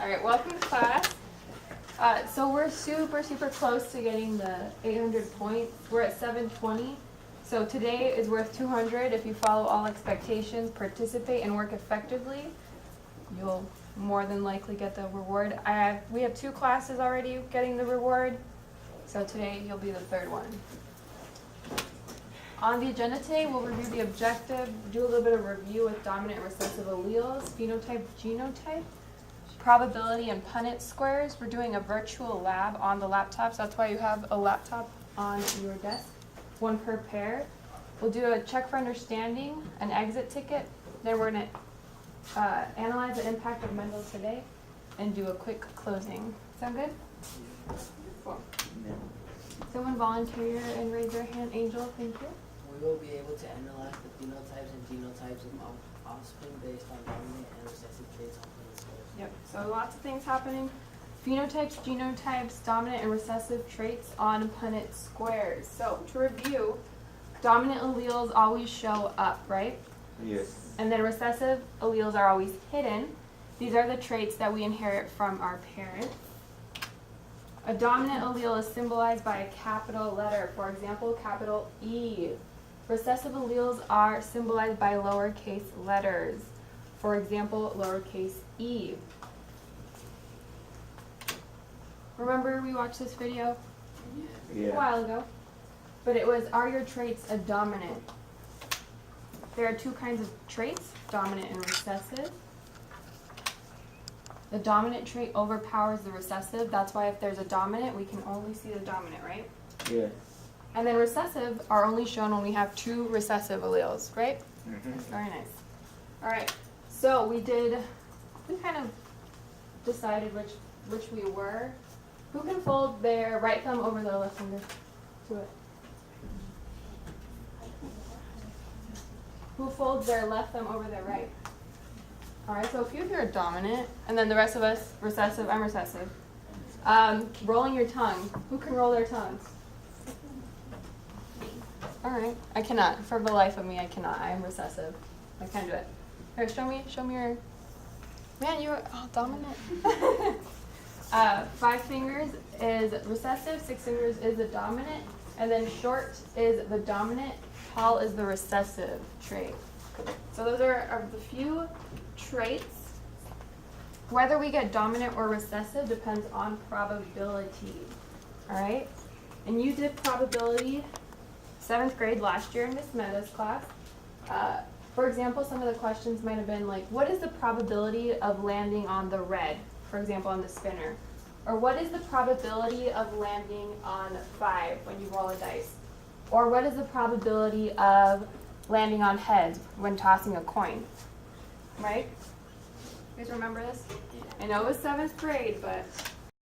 All right, welcome to class. So we're super close to getting the 800 points. We're at 720. So today is worth 200. If you follow all expectations, participate, and work effectively, you'll more than likely get the reward. We have 2 classes already getting the reward. So today you'll be the 3rd one. On the agenda today, we'll review the objective, do a little bit of review with dominant and recessive alleles, phenotype, genotype, probability, and Punnett squares. We're doing a virtual lab on the laptops. That's why you have a laptop on your desk, 1 per pair. We'll do a check for understanding, an exit ticket. Then we're going to analyze the impact of Mendel today and do a quick closing. Sound good? Cool. Someone volunteer and raise their hand. Angel, thank you. We will be able to analyze the phenotypes and genotypes of offspring based on dominant and recessive traits on Punnett squares. Yep, so lots of things happening. Phenotypes, genotypes, dominant and recessive traits on Punnett squares. So to review, dominant alleles always show up, right? Yes. And then recessive alleles are always hidden. These are the traits that we inherit from our parents. A dominant allele is symbolized by a capital letter, for example, capital E. Recessive alleles are symbolized by lowercase letters, for example, lowercase e. Remember we watched this video a while ago? But it was, are your traits a dominant? There are 2 kinds of traits, dominant and recessive. The dominant trait overpowers the recessive. That's why if there's a dominant, we can only see the dominant, right? Yes. And then recessive are only shown when we have 2 recessive alleles, right? Mm-hmm. Very nice. All right. So we kind of decided which we were. Who can fold their right thumb over their left finger? Do it. Who folds their left thumb over their right? All right, so a few of you are dominant, and then the rest of us recessive. I'm recessive. Rolling your tongue. Who can roll their tongues? All right, I cannot. For the life of me, I cannot. I am recessive. I can't do it. Here, show me your. Man, you're dominant. 5 fingers is recessive. 6 fingers is the dominant, and then short is the dominant. Tall is the recessive trait. So those are the few traits. Whether we get dominant or recessive depends on probability. All right? And you did probability 7th grade last year in Miss Mehta's class. For example, some of the questions might have been like, what is the probability of landing on the red, for example, on the spinner? Or what is the probability of landing on 5 when you roll a dice? Or what is the probability of landing on heads when tossing a coin? Right? You guys remember this? I know it was 7th grade, but